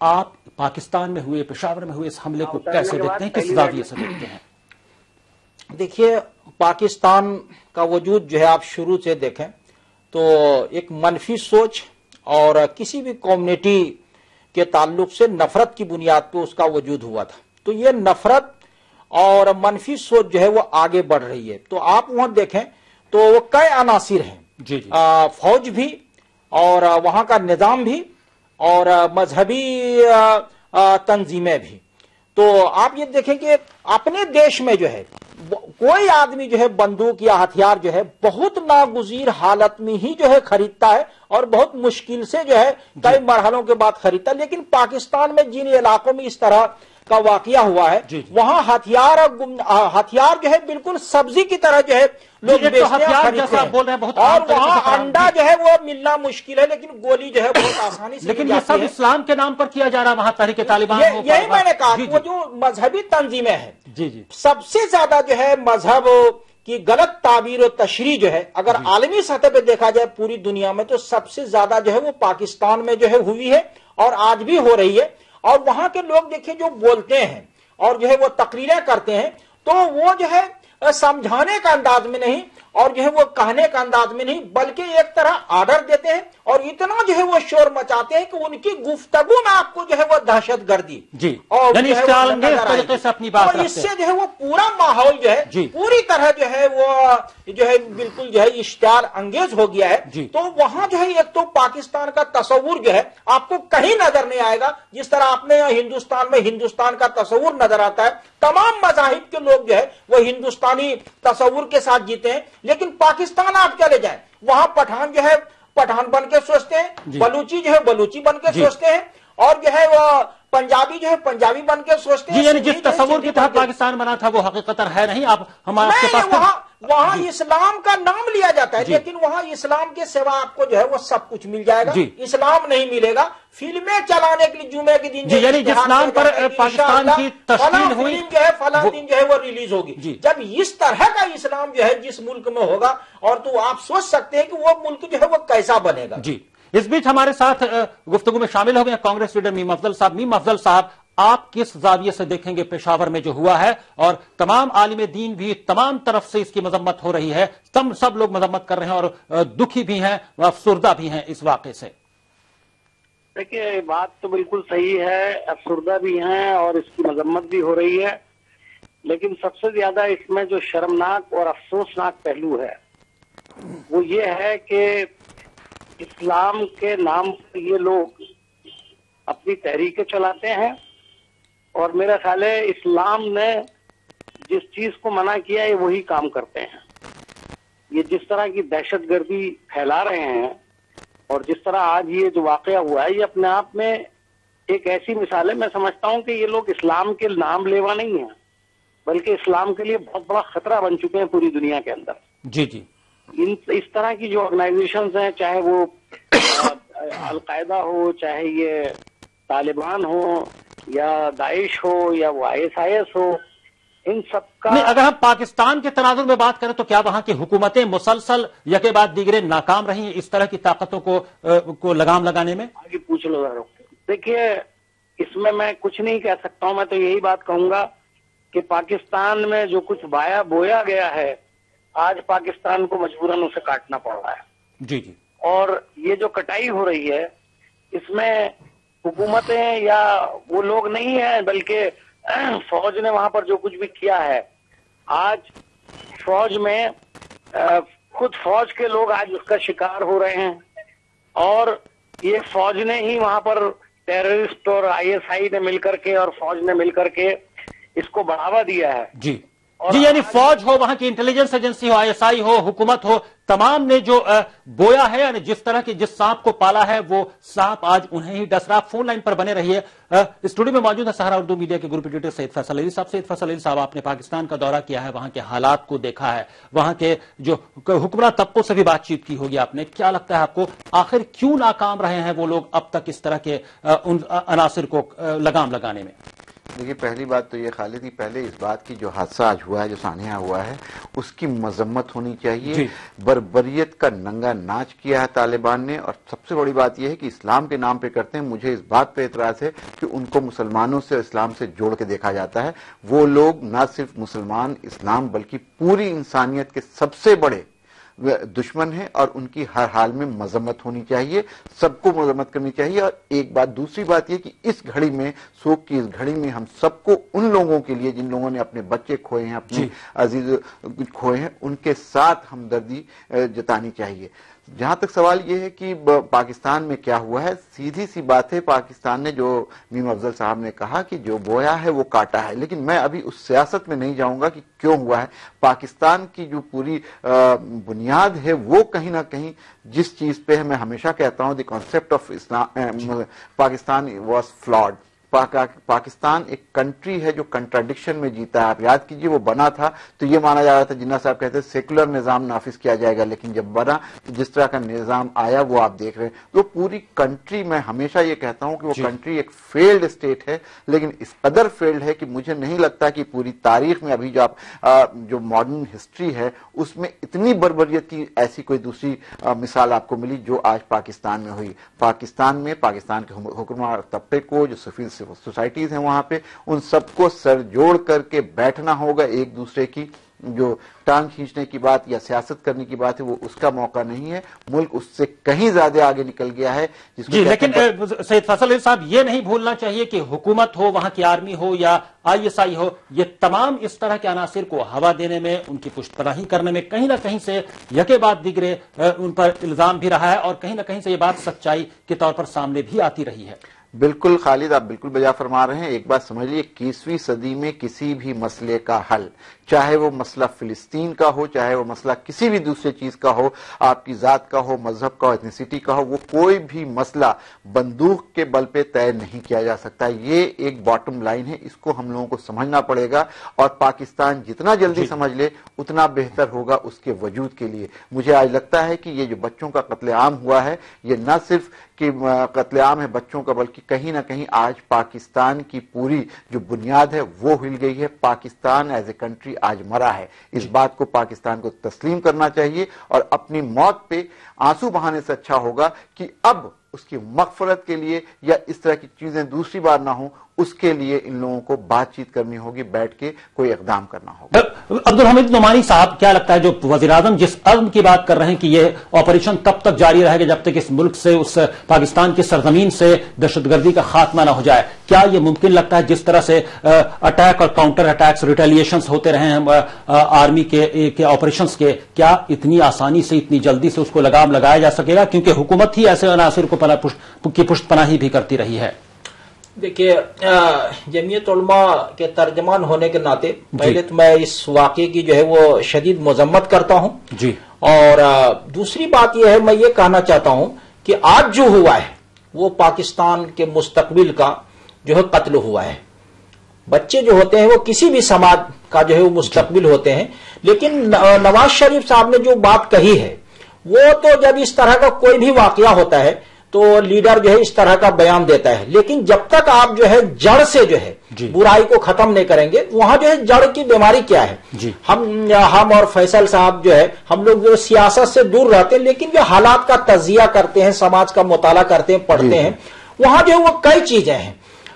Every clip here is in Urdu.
آپ پاکستان میں ہوئے، پشاور میں ہوئے اس حملے کو کیسے دیکھتے ہیں، کس زاویے سے دیکھتے ہیں؟ دیکھیے، پاکستان کا وجود جو ہے آپ شروع سے دیکھیں تو ایک منفی سوچ اور کسی بھی کمیونٹی کے تعلق سے نفرت کی بنیاد پہ اس کا وجود ہوا تھا. تو یہ نفرت اور منفی سوچ جو ہے وہ آگے بڑھ رہی ہے. تو آپ وہاں دیکھیں تو وہ کئی عناصر ہیں، جی جی. فوج بھی اور وہاں کا نظام بھی اور مذہبی تنظیمیں بھی. تو آپ یہ دیکھیں کہ اپنے دیش میں جو ہے کوئی آدمی جو ہے بندوق یا ہتھیار جو ہے بہت ناگزیر حالت میں ہی جو ہے خریدتا ہے اور بہت مشکل سے جو ہے کئی مرحلوں کے بعد خریدتا ہے. لیکن پاکستان میں جن علاقوں میں اس طرح کا واقعہ ہوا ہے وہاں ہتھیار جو ہے بالکل سبزی کی طرح جو ہے لوگ بیچتے ہیں، اور وہاں انڈا جو ہے وہ ملنا مشکل ہے، لیکن گولی جو ہے بہت آسانی سے. لیکن یہ سب اسلام کے نام پر کیا جا رہا ہے وہاں تحریک طالبان. یہی میں نے کہا وہ جو مذہبی تنظیمیں ہیں جی جی سب سے زیادہ جو ہے مذہب کی غلط تعبیر و تشریح جو ہے اگر عالمی سطح پہ دیکھا جائے پوری دنیا میں تو سب سے زیادہ جو ہے وہ پاکستان میں جو ہے ہوئی ہے اور آج بھی ہو رہی ہے. اور وہاں کے لوگ دیکھیں جو بولتے ہیں اور جو ہے وہ تقریریں کرتے ہیں تو وہ جو ہے سمجھانے کا انداز میں نہیں اور جو ہے وہ کہنے کا انداز میں نہیں بلکہ ایک طرح آرڈر دیتے ہیں اور اتنا جو ہے وہ شور مچاتے ہیں کہ ان کی گفتگو میں آپ کو جو ہے وہ دہشت گردی جی اور طریقے سے اپنی بات اس سے جو ہے وہ پورا ماحول جو ہے پوری طرح جو ہے وہ جو ہے بالکل جو ہے اشتعال انگیز ہو گیا ہے. تو وہاں جو ہے ایک تو پاکستان کا تصور جو ہے آپ کو کہیں نظر نہیں آئے گا جس طرح آپ نے ہندوستان میں ہندوستان کا تصور نظر آتا ہے. تمام مذاہب کے لوگ جو ہے وہ ہندوستانی تصور کے ساتھ جیتے ہیں. لیکن پاکستان آپ چلے جائیں وہاں پٹھان جو ہے پٹھان بن کے سوچتے ہیں، بلوچی جو ہے بلوچی بن کے سوچتے ہیں اور جو ہے وہ پنجابی جو ہے پنجابی بن کے سوچتے ہیں. یعنی جس تصور کے تحت پاکستان بنا تھا وہ حقیقت ہے نہیں. آپ ہمارے وہاں اسلام کا نام لیا جاتا ہے لیکن وہاں اسلام کے سوا آپ کو جو ہے وہ سب کچھ مل جائے گا. اسلام نہیں ملے گا. فلمیں چلانے کے لیے جمعے کے دن یعنی جس نام پر پاکستان کی تشکیل ہوئی جو ہے فلاں دن جو ہے وہ ریلیز ہوگی. جب اس طرح کا اسلام جو ہے جس ملک میں ہوگا اور تو آپ سوچ سکتے ہیں کہ وہ ملک جو ہے وہ کیسا بنے گا. جی اس بیچ ہمارے ساتھ گفتگو میں شامل ہو گئے کانگریس لیڈر میم افضل صاحب. میم افضل صاحب آپ کس زاویے سے دیکھیں گے پشاور میں جو ہوا ہے اور تمام عالم دین بھی تمام طرف سے اس کی مذمت ہو رہی ہے، سب لوگ مذمت کر رہے ہیں اور دکھی بھی ہیں افسردہ بھی ہیں اس واقعے سے؟ دیکھیے بات تو بالکل صحیح ہے، افسردہ بھی ہیں اور اس کی مذمت بھی ہو رہی ہے، لیکن سب سے زیادہ اس میں جو شرمناک اور افسوسناک پہلو ہے وہ یہ ہے کہ اسلام کے نام پر یہ لوگ اپنی تحریکیں چلاتے ہیں اور میرا خیال ہے اسلام نے جس چیز کو منع کیا ہے وہی کام کرتے ہیں. یہ جس طرح کی دہشت گردی پھیلا رہے ہیں اور جس طرح آج یہ جو واقعہ ہوا ہے یہ اپنے آپ میں ایک ایسی مثال ہے. میں سمجھتا ہوں کہ یہ لوگ اسلام کے نام لیوا نہیں ہیں بلکہ اسلام کے لیے بہت بڑا خطرہ بن چکے ہیں پوری دنیا کے اندر. جی جی اس طرح کی جو آرگنائزیشنز ہیں چاہے وہ القاعدہ ہو، چاہے یہ طالبان ہو یا داعش ہو یا وہ ISIS ہو، ان سب کا اگر ہم پاکستان کے تناظر میں بات کریں تو کیا وہاں کی حکومتیں مسلسل یکے بعد دیگرے ناکام رہی ہیں اس طرح کی طاقتوں کو لگام لگانے میں؟ آگے پوچھ لو ذرا. دیکھیے اس میں کچھ نہیں کہہ سکتا ہوں. میں تو یہی بات کہوں گا کہ پاکستان میں جو کچھ بویا گیا ہے آج پاکستان کو مجبوراً اسے کاٹنا پڑ رہا ہے. جی جی. اور یہ جو کٹائی ہو رہی ہے اس میں حکومتیں یا وہ لوگ نہیں ہیں بلکہ فوج نے وہاں پر جو کچھ بھی کیا ہے آج فوج میں خود فوج کے لوگ آج اس کا شکار ہو رہے ہیں اور یہ فوج نے ہی وہاں پر ٹیررسٹ اور ISI نے مل کر کے اور فوج نے مل کر کے اس کو بڑھاوا دیا ہے. جی یعنی فوج ہو، وہاں کی انٹیلیجنس ایجنسی ہو، ISI ہو، حکومت ہو، تمام نے جو بویا ہے یعنی جس طرح کی جس سانپ کو پالا ہے وہ سانپ آج انہیں ہی ڈس رہا. فون لائن پر بنے رہیے. اسٹوڈیو میں موجود ہے سہارا اردو میڈیا کے گروپ ایڈیٹر سید فیصل علی صاحب. سید فیصل علی صاحب آپ نے پاکستان کا دورہ کیا ہے، وہاں کے حالات کو دیکھا ہے، وہاں کے جو حکمراں طبقوں سے بھی بات چیت کی ہوگی آپ نے. کیا لگتا ہے آپ کو آخر کیوں ناکام رہے ہیں وہ لوگ اب تک اس طرح کے ان عناصر کو لگام لگانے میں؟ دیکھیے پہلی بات تو یہ خالد جی، پہلے اس بات کی جو حادثہ آج ہوا ہے، جو سانحہ ہوا ہے، اس کی مذمت ہونی چاہیے. بربریت کا ننگا ناچ کیا ہے طالبان نے، اور سب سے بڑی بات یہ ہے کہ اسلام کے نام پہ کرتے ہیں. مجھے اس بات پہ اعتراض ہے کہ ان کو مسلمانوں سے اسلام سے جوڑ کے دیکھا جاتا ہے. وہ لوگ نہ صرف مسلمان اسلام بلکہ پوری انسانیت کے سب سے بڑے دشمن ہیں، اور ان کی ہر حال میں مذمت ہونی چاہیے، سب کو مذمت کرنی چاہیے. اور ایک بات دوسری بات یہ کہ اس گھڑی میں، سوگ کی اس گھڑی میں، ہم سب کو ان لوگوں کے لیے جن لوگوں نے اپنے بچے کھوئے ہیں، اپنے عزیز کھوئے ہیں، ان کے ساتھ ہمدردی جتانی چاہیے. جہاں تک سوال یہ ہے کہ پاکستان میں کیا ہوا ہے، سیدھی سی بات ہے، پاکستان نے جو میم افضل صاحب نے کہا کہ جو بویا ہے وہ کاٹا ہے، لیکن میں ابھی اس سیاست میں نہیں جاؤں گا کہ کیوں ہوا ہے. پاکستان کی جو پوری بنیاد ہے وہ کہیں نہ کہیں جس چیز پہ ہے، میں ہمیشہ کہتا ہوں the concept of Islam Pakistan was flawed. Pakistan ایک کنٹری ہے جو کنٹراڈکشن میں جیتا ہے. آپ یاد کیجئے وہ بنا تھا تو یہ مانا جا رہا تھا، جناح صاحب کہتے ہیں سیکولر نظام نافذ کیا جائے گا، لیکن جب بنا تو جس طرح کا نظام آیا وہ آپ دیکھ رہے ہیں. تو پوری کنٹری، میں ہمیشہ یہ کہتا ہوں کہ وہ کنٹری ایک فیلڈ اسٹیٹ ہے، لیکن اس قدر فیلڈ ہے کہ مجھے نہیں لگتا کہ پوری تاریخ میں ابھی جو ماڈرن ہسٹری ہے اس میں اتنی بربریت کی ایسی کوئی دوسری مثال آپ کو ملی جو آج پاکستان میں ہوئی. پاکستان کے حکمران طبقے کو، جو سوسائٹیز ہیں وہاں پہ، ان سب کو سر جوڑ کر کے بیٹھنا ہوگا. ایک دوسرے کی جو ٹانگ کھینچنے کی بات یا سیاست کرنے کی بات ہے وہ اس کا موقع نہیں ہے. ملک اس سے کہیں زیادہ آگے نکل گیا ہے. لیکن سید فیصل علی صاحب، یہ نہیں بھولنا چاہیے کہ حکومت ہو، وہاں کی آرمی ہو یا ISI ہو، یہ تمام اس طرح کے عناصر کو ہوا دینے میں، ان کی پشت پناہی کرنے میں کہیں نہ کہیں سے یکے بعد دیگرے ان پر الزام بھی رہا ہے، اور کہیں نہ کہیں سے یہ بات سچائی کے طور پر سامنے بھی آتی رہی ہے. بالکل خالد، آپ بالکل بجا فرما رہے ہیں. ایک بات سمجھ لیے، 21ویں صدی میں کسی بھی مسئلے کا حل، چاہے وہ مسئلہ فلسطین کا ہو، چاہے وہ مسئلہ کسی بھی دوسرے چیز کا ہو، آپ کی ذات کا ہو، مذہب کا ہو، ایتھنیسٹی کا ہو، وہ کوئی بھی مسئلہ بندوق کے بل پہ طے نہیں کیا جا سکتا. یہ ایک باٹم لائن ہے، اس کو ہم لوگوں کو سمجھنا پڑے گا، اور پاکستان جتنا جلدی سمجھ لے اتنا بہتر ہوگا اس کے وجود کے لیے. مجھے آج لگتا ہے کہ یہ جو بچوں کا قتل عام ہوا ہے، یہ نہ صرف کہ قتل عام ہے بچوں کا، بلکہ کہیں نہ کہیں آج پاکستان کی پوری جو بنیاد ہے وہ ہل گئی ہے. پاکستان ایز اے کنٹری آج مرا ہے. اس بات کو پاکستان کو تسلیم کرنا چاہیے، اور اپنی موت پہ آنسو بہانے سے اچھا ہوگا کہ اب اس کی مغفرت کے لیے یا اس طرح کی چیزیں دوسری بار نہ ہوں، اس کے لیے ان لوگوں کو بات چیت کرنی ہوگی، بیٹھ کے کوئی اقدام کرنا ہوگا. عبدالحمید نعمانی صاحب، کیا لگتا ہے جو وزیر اعظم جس عزم کی بات کر رہے ہیں کہ یہ آپریشن تب تک جاری رہے گا جب تک اس ملک سے، اس پاکستان کی سرزمین سے دہشت گردی کا خاتمہ نہ ہو جائے، کیا یہ ممکن لگتا ہے جس طرح سے اٹیک اور کاؤنٹر اٹیکس، ریٹیلیشنز ہوتے رہے ہیں آرمی کے آپریشنز کے، کیا اتنی آسانی سے، اتنی جلدی سے اس کو لگام لگایا جا سکے گا؟ کیونکہ حکومت ہی ایسے عناصر کی پشت پناہی بھی کرتی رہی ہے. دیکھیے، جمعیت علماء کے ترجمان ہونے کے ناطے پہلے تو میں اس واقعے کی جو ہے وہ شدید مذمت کرتا ہوں جی، اور دوسری بات یہ ہے، میں یہ کہنا چاہتا ہوں کہ آج جو ہوا ہے وہ پاکستان کے مستقبل کا جو ہے قتل ہوا ہے. بچے جو ہوتے ہیں وہ کسی بھی سماج کا جو ہے وہ مستقبل ہوتے ہیں، لیکن نواز شریف صاحب نے جو بات کہی ہے وہ تو جب اس طرح کا کوئی بھی واقعہ ہوتا ہے تو لیڈر جو ہے اس طرح کا بیان دیتا ہے، لیکن جب تک آپ جو ہے جڑ سے جو ہے برائی کو ختم نہیں کریں گے، وہاں جو ہے جڑ کی بیماری کیا ہے. ہم اور فیصل صاحب جو ہے، ہم لوگ جو سیاست سے دور رہتے ہیں، لیکن جو حالات کا تجزیہ کرتے ہیں، سماج کا مطالعہ کرتے ہیں، پڑھتے ہیں، وہاں جو ہے وہ کئی چیزیں ہیں.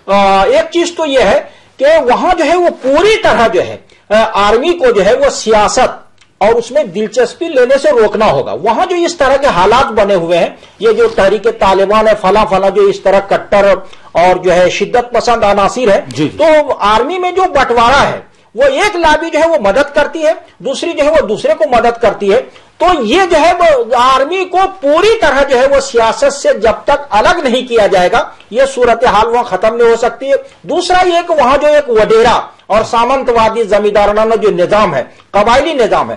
ایک چیز تو یہ ہے کہ وہاں جو ہے وہ پوری طرح جو ہے آرمی کو جو ہے وہ سیاست اور اس میں دلچسپی لینے سے روکنا ہوگا. وہاں جو اس طرح کے حالات بنے ہوئے ہیں، یہ جو تحریک طالبان ہے، فلاں فلاں جو اس طرح کٹر اور جو ہے شدت پسند عناصر ہے، تو آرمی میں جو بٹوارا ہے وہ ایک لابی جو ہے وہ مدد کرتی ہے، دوسری جو ہے وہ دوسرے کو مدد کرتی ہے. تو یہ جو ہے وہ آرمی کو پوری طرح جو ہے وہ سیاست سے جب تک الگ نہیں کیا جائے گا، یہ صورتحال وہاں ختم نہیں ہو سکتی ہے. دوسرا یہ کہ وہاں جو ایک وڈیرا اور سامنتوادی زمیندارانہ جو نظام ہے، قبائلی نظام ہے،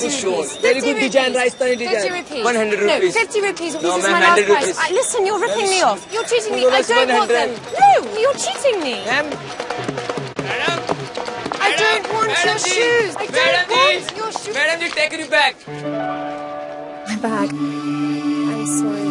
good show. Very good design, Rajasthani design. 100 rupees. 50 rupees. No, this is my last price. Listen, you're ripping me off. You're cheating me. I don't want them. No, you're cheating me. Ma'am. I don't want your shoes. I don't want your shoes. Madam, you take it back. My bag. I'm sorry.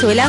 16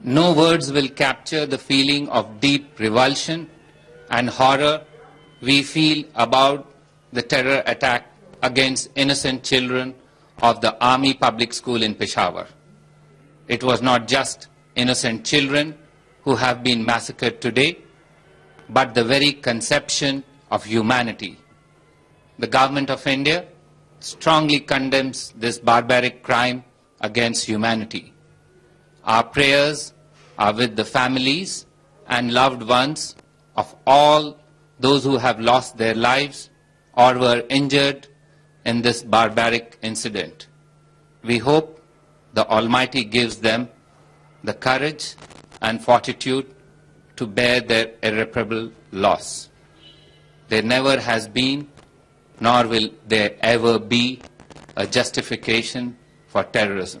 No words will capture the feeling of deep revulsion and horror we feel about the terror attack against innocent children of the Army Public School in Peshawar. It was not just innocent children who have been massacred today, but the very conception of humanity. The Government of India strongly condemns this barbaric crime against humanity. Our prayers are with the families and loved ones of all those who have lost their lives or were injured in this barbaric incident. We hope the Almighty gives them the courage and fortitude to bear their irreparable loss. There never has been, nor will there ever be, a justification for terrorism.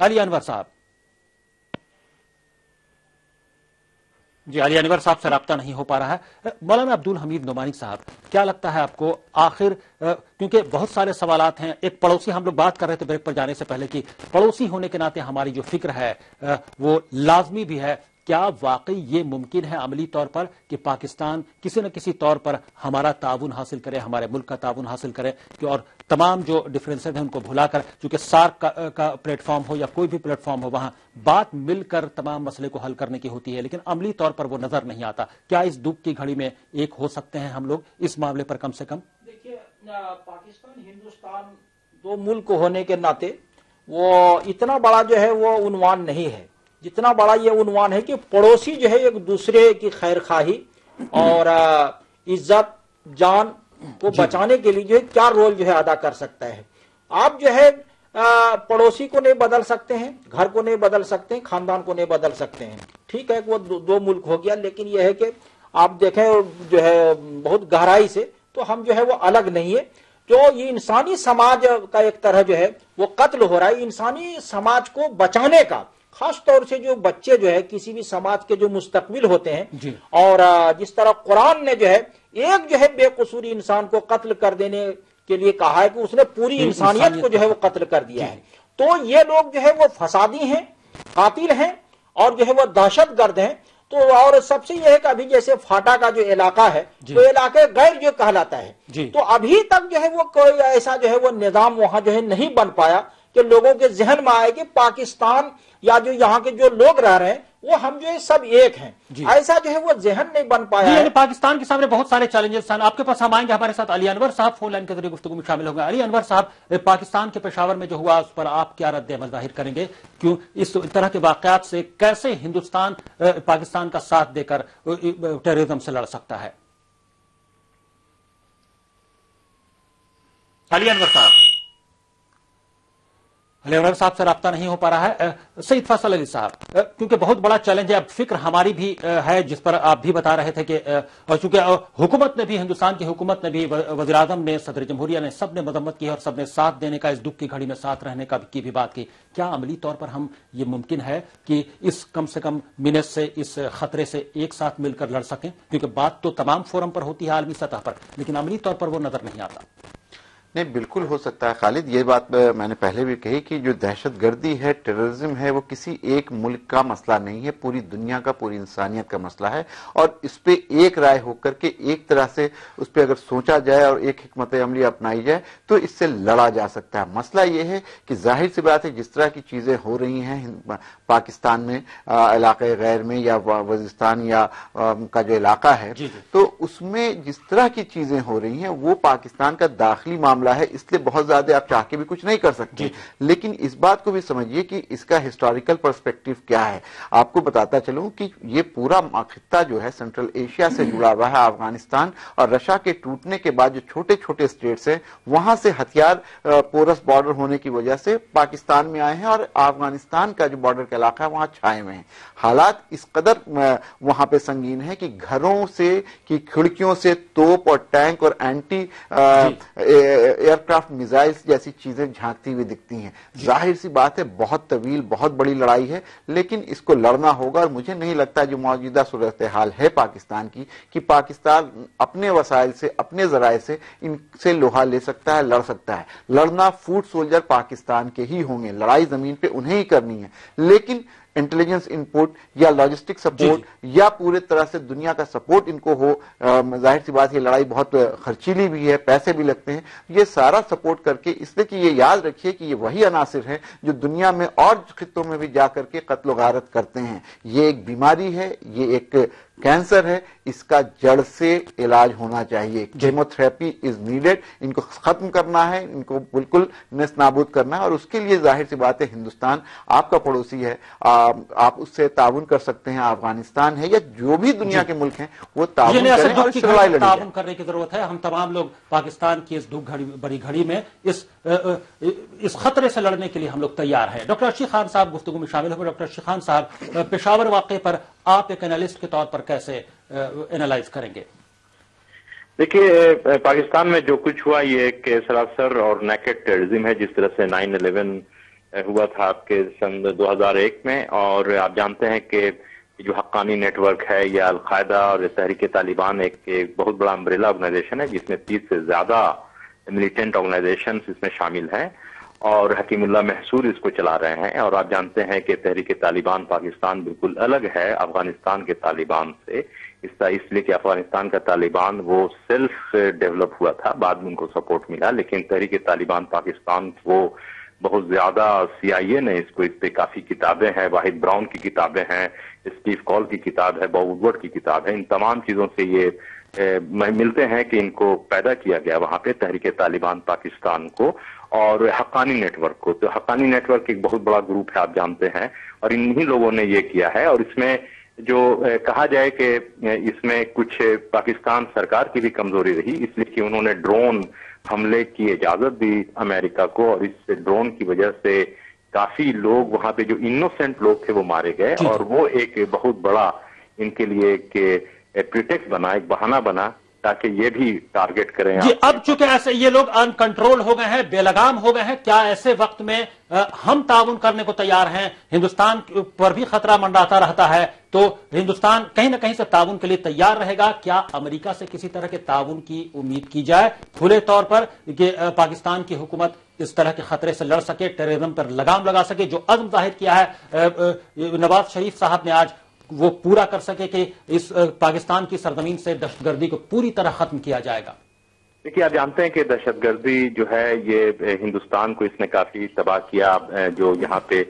علی انور صاحب، جی علی انور صاحب سے رابطہ نہیں ہو پا رہا ہے. مولانا عبدال حمید نعمانی صاحب، کیا لگتا ہے آپ کو آخر، کیونکہ بہت سارے سوالات ہیں، ایک پڑوسی، ہم لوگ بات کر رہے تھے بریک پر جانے سے پہلے کہ پڑوسی ہونے کے ناطے ہماری جو فکر ہے وہ لازمی بھی ہے. کیا واقعی یہ ممکن ہے عملی طور پر کہ پاکستان کسی نہ کسی طور پر ہمارا تعاون حاصل کرے، ہمارے ملک کا تعاون حاصل کرے، کہ اور تمام جو ڈفرینسز ہیں ان کو بھلا کر، چونکہ سارک کا پلیٹ فارم ہو یا کوئی بھی پلیٹ فارم ہو، وہاں بات مل کر تمام مسئلے کو حل کرنے کی ہوتی ہے، لیکن عملی طور پر وہ نظر نہیں آتا. کیا اس دکھ کی گھڑی میں ایک ہو سکتے ہیں ہم لوگ اس معاملے پر کم سے کم؟ دیکھیے، پاکستان ہندوستان دو ملک ہونے کے ناطے وہ اتنا بڑا جو ہے وہ عنوان نہیں ہے جتنا بڑا یہ عنوان ہے کہ پڑوسی جو ہے ایک دوسرے کی خیر خواہی اور عزت جان کو بچانے کے لیے جو ہے کیا رول جو ہے ادا کر سکتا ہے. آپ جو ہے پڑوسی کو نہیں بدل سکتے ہیں، گھر کو نہیں بدل سکتے ہیں، خاندان کو نہیں بدل سکتے ہیں. ٹھیک ہے کہ وہ دو ملک ہو گیا، لیکن یہ ہے کہ آپ دیکھیں جو ہے بہت گہرائی سے تو ہم جو ہے وہ الگ نہیں ہے. جو یہ انسانی سماج کا ایک طرح جو ہے وہ قتل ہو رہا ہے، انسانی سماج کو بچانے کا، خاص طور سے جو بچے جو ہے کسی بھی سماج کے جو مستقبل ہوتے ہیں جی. اور جس طرح قرآن نے جو ہے ایک جو ہے بے قصوری انسان کو قتل کر دینے کے لیے کہا ہے کہ اس نے پوری انسانیت کو جو ہے وہ قتل کر دیا ہے. تو یہ لوگ جو ہے وہ فسادی ہیں، قاتل ہیں اور جو ہے وہ دہشت گرد ہیں. تو اور سب سے یہ ہے کہ ابھی جیسے فاٹا کا جو علاقہ ہے تو علاقے غیر جو کہلاتا ہے، تو ابھی تک جو ہے وہ کوئی ایسا جو ہے وہ نظام وہاں جو ہے نہیں بن پایا کہ لوگوں کے ذہن میں آئے کہ پاکستان یا جو یہاں کے جو لوگ رہ رہے ہیں وہ ہم جو ہے سب ایک ہیں. ایسا جو ہے وہ ذہن نہیں بن پایا. یعنی پاکستان کے سامنے بہت سارے چیلنجز ہیں. آپ کے پاس ہم آئیں گے، ہمارے ساتھ علی انور صاحب فون لائن کے ذریعے گفتگو میں شامل ہوں گے. علی انور صاحب، پاکستان کے پشاور میں جو ہوا اس پر آپ کیا رد عمل ظاہر کریں گے؟ کیوں اس طرح کے واقعات سے کیسے ہندوستان پاکستان کا ساتھ دے کر ٹیررزم سے لڑ سکتا ہے؟ علی انور صاحب، علی انور صاحب سے رابطہ نہیں ہو پا رہا ہے. سعید فیصل علی صاحب، کیونکہ بہت بڑا چیلنج ہے، اب فکر ہماری بھی ہے جس پر آپ بھی بتا رہے تھے کہ چونکہ حکومت نے بھی، ہندوستان کی حکومت نے بھی، وزیر اعظم نے، صدر جمہوریہ نے، سب نے مذمت کی اور سب نے ساتھ دینے کا، اس دکھ کی گھڑی میں ساتھ رہنے کی بھی بات کی. کیا عملی طور پر ہم یہ ممکن ہے کہ اس کم سے کم مینس سے، اس خطرے سے ایک ساتھ مل کر لڑ سکیں؟ کیونکہ بات تو تمام فورم پر ہوتی ہے عالمی سطح پر، لیکن عملی طور پر وہ نظر نہیں آتا. نہیں، بالکل ہو سکتا ہے خالد. یہ بات میں نے پہلے بھی کہی کہ جو دہشت گردی ہے، ٹیررزم ہے، وہ کسی ایک ملک کا مسئلہ نہیں ہے، پوری دنیا کا، پوری انسانیت کا مسئلہ ہے. اور اس پہ ایک رائے ہو کر کے ایک طرح سے اس پہ اگر سوچا جائے اور ایک حکمت عملی اپنائی جائے تو اس سے لڑا جا سکتا ہے. مسئلہ یہ ہے کہ ظاہر سی بات ہے جس طرح کی چیزیں ہو رہی ہیں پاکستان میں، علاقے غیر میں یا وزیرستان یا کا جو علاقہ ہے، تو اس میں جس طرح کی چیزیں ہو رہی ہیں وہ پاکستان کا داخلی معاملہ ہے، اس لیے بہت زیادہ آپ چاہ کے بھی کچھ نہیں کر سکتے. لیکن اس بات کو بھی سمجھیے کہ اس کا ہسٹوریکل پرسپیکٹو کیا ہے. آپ کو بتاتا چلوں کہ یہ پورا خطہ جو ہے سینٹرل ایشیا سے جڑا ہوا ہے. افغانستان اور رشیا کے ٹوٹنے کے بعد جو چھوٹے چھوٹے اسٹیٹس ہیں وہاں سے ہتھیار پورس بارڈر ہونے کی وجہ سے پاکستان میں آئے ہیں اور افغانستان کا جو بارڈر کا علاقہ ہے وہاں چھائے ہوئے ہیں. حالات اس قدر وہاں پہ سنگین ہے کہ گھروں سے، کی کھڑکیوں سے توپ اور ٹینک اور اینٹی ایئر کرافٹ میزائلز جیسی چیزیں جھانکتی ہوئی دکھتی ہیں. ظاہر سی بات ہے بہت طویل، بہت بڑی لڑائی ہے، لیکن اس کو لڑنا ہوگا. اور مجھے نہیں لگتا جو موجودہ صورتحال ہے پاکستان کی کہ پاکستان اپنے وسائل سے، اپنے ذرائع سے ان سے لوہا لے سکتا ہے، لڑ سکتا ہے. لڑنا فوٹ سولجر پاکستان کے ہی ہوں گے، لڑائی زمین پہ انہیں ہی کرنی ہے. لیکن انٹیلیجنس انپوٹ یا لاجسٹک سپورٹ یا پورے طرح سے دنیا کا سپورٹ ان کو ہو. ظاہر سی بات یہ لڑائی بہت خرچیلی بھی ہے، پیسے بھی لگتے ہیں. یہ سارا سپورٹ کر کے، اس لیے کہ یہ یاد رکھیے کہ یہ وہی عناصر ہیں جو دنیا میں اور خطوں میں بھی جا کر کے قتل و غارت کرتے ہیں. یہ ایک بیماری ہے، یہ ایک کینسر ہے، اس کا جڑ سے علاج ہونا چاہیے. Chemotherapy is needed. ان کو ختم کرنا ہے، ان کو بالکل نیست نابود کرنا ہے. اور اس کے لیے ظاہر سی بات ہے ہندوستان آپ کا پڑوسی ہے، آپ اس سے تعاون کر سکتے ہیں. افغانستان ہے یا جو بھی دنیا کے ملک ہیں وہ تعاون کریں اور اس لڑائی لڑیں. تعاون کرنے کی ضرورت ہے. ہم تمام لوگ پاکستان کی اس دکھ بڑی گھڑی میں اس خطرے سے لڑنے کے لیے ہم لوگ تیار ہیں. ڈاکٹر ارشی خان صاحب گفتگو میں شامل ہوں. ڈاکٹر ارشی خان صاحب، پشاور واقعے پر آپ ایک اینالسٹ کے طور پر کیسے اینالائز کریں گے؟ دیکھیے، پاکستان میں جو کچھ ہوا یہ ایک سراسر اور نیکڈ ٹیررزم ہے. جس طرح سے 9/11 ہوا تھا آپ کے سن 2001 میں، اور آپ جانتے ہیں کہ جو حقانی نیٹ ورک ہے یا القاعدہ اور تحریک طالبان ایک بہت بڑا امبریلا آرگنائزیشن ہے جس میں 30 سے زیادہ ملیٹنٹ آرگنائزیشنز اس میں شامل ہیں، اور حکیم اللہ محسود اس کو چلا رہے ہیں. اور آپ جانتے ہیں کہ تحریک طالبان پاکستان بالکل الگ ہے افغانستان کے طالبان سے، اس لیے کہ افغانستان کا طالبان وہ سیلف ڈیولپ ہوا تھا، بعد میں ان کو سپورٹ ملا، لیکن تحریک طالبان پاکستان وہ بہت زیادہ CIA نے اس پہ کافی کتابیں ہیں، واحد براؤن کی کتابیں ہیں، اسٹیو کال کی کتاب ہے، باب ووڈورڈ کی کتاب ہے، ان تمام چیزوں سے یہ ملتے ہیں کہ ان کو پیدا کیا گیا وہاں پہ تحریک طالبان پاکستان کو اور حقانی نیٹ ورک کو. تو حقانی نیٹ ورک ایک بہت بڑا گروپ ہے آپ جانتے ہیں، اور انہی لوگوں نے یہ کیا ہے. اور اس میں جو کہا جائے کہ اس میں کچھ پاکستان سرکار کی بھی کمزوری رہی، اس لیے کہ انہوں نے ڈرون حملے کی اجازت دی امریکہ کو، اور اس ڈرون کی وجہ سے کافی لوگ وہاں پہ جو انوسینٹ لوگ تھے وہ مارے گئے، اور وہ ایک بہت بڑا ان کے لیے ایک پریٹیکٹ بنا، ایک بہانہ بنا تاکہ یہ بھی ٹارگٹ کریں. جی اب چونکہ ایسے یہ لوگ ان کنٹرول ہو گئے ہیں، بے لگام ہو گئے ہیں، کیا ایسے وقت میں ہم تعاون کرنے کو تیار ہیں؟ ہندوستان پر بھی خطرہ منڈاتا رہتا ہے، تو ہندوستان کہیں نہ کہیں سے تعاون کے لیے تیار رہے گا. کیا امریکہ سے کسی طرح کے تعاون کی امید کی جائے کھلے طور پر کہ پاکستان کی حکومت اس طرح کے خطرے سے لڑ سکے، ٹیررزم پر لگام لگا سکے؟ جو عزم ظاہر کیا ہے نواز شریف صاحب نے آج، وہ پورا کر سکے کہ اس پاکستان کی سرزمین سے دہشت گردی کو پوری طرح ختم کیا جائے گا؟ دیکھیے آپ جانتے ہیں کہ دہشت گردی جو ہے یہ ہندوستان کو اس نے کافی تباہ کیا. جو یہاں پہ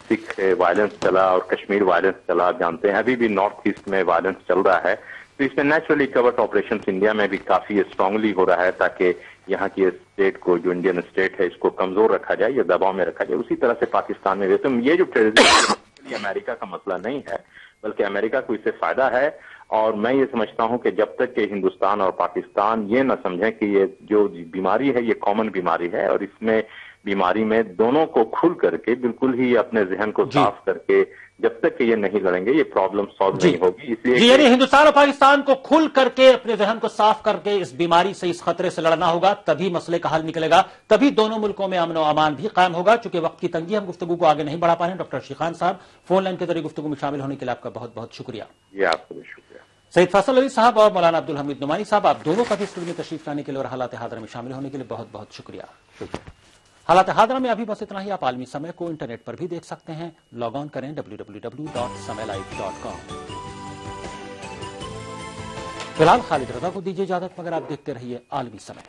سکھ وائلنس چلا اور کشمیر وائلنس چلا، آپ جانتے ہیں ابھی بھی نارتھ ایسٹ میں وائلنس چل رہا ہے. تو اس میں نیچرلی کورٹ آپریشنز انڈیا میں بھی کافی اسٹرانگلی ہو رہا ہے تاکہ یہاں کی اسٹیٹ کو، جو انڈین اسٹیٹ ہے، اس کو کمزور رکھا جائے یا دباؤ میں رکھا جائے. اسی طرح سے پاکستان میں ویسے یہ جو ٹیررزم امریکہ کا مسئلہ نہیں ہے، بلکہ امریکہ کو اس سے فائدہ ہے. اور میں یہ سمجھتا ہوں کہ جب تک کہ ہندوستان اور پاکستان یہ نہ سمجھیں کہ یہ جو بیماری ہے یہ کامن بیماری ہے، اور اس میں بیماری میں دونوں کو کھل کر کے بالکل ہی اپنے ذہن کو صاف کر کے جب تک کہ یہ نہیں لڑیں گے یہ پرابلم سالو نہیں ہوگی. اس لیے یعنی ہندوستان اور پاکستان کو کھل کر کے اپنے ذہن کو صاف کر کے اس بیماری سے، اس خطرے سے لڑنا ہوگا، تبھی مسئلے کا حل نکلے گا، تبھی دونوں ملکوں میں امن و امان بھی قائم ہوگا. چونکہ وقت کی تنگی ہم گفتگو کو آگے نہیں بڑھا پا رہے ہیں. ڈاکٹر شیخان صاحب، فون لائن کے ذریعے گفتگو میں شامل ہونے کے لیے آپ کا بہت بہت شکریہ. یہ آپ کو بھی شکریہ. سید فیصل علی صاحب اور مولانا عبدالحمید نعمانی صاحب، آپ دونوں کا بھی اسٹوڈیو میں تشریف لانے کے لیے اور حالات حاضرہ میں شامل ہونے کے لیے بہت بہت شکریہ. حالات حاضرہ میں ابھی بس اتنا ہی. آپ عالمی سمے کو انٹرنیٹ پر بھی دیکھ سکتے ہیں، لاگ آن کریں www.samelive.com. فی الحال خالد رضا کو دیجیے اجازت، مگر آپ دیکھتے رہیے عالمی سمے.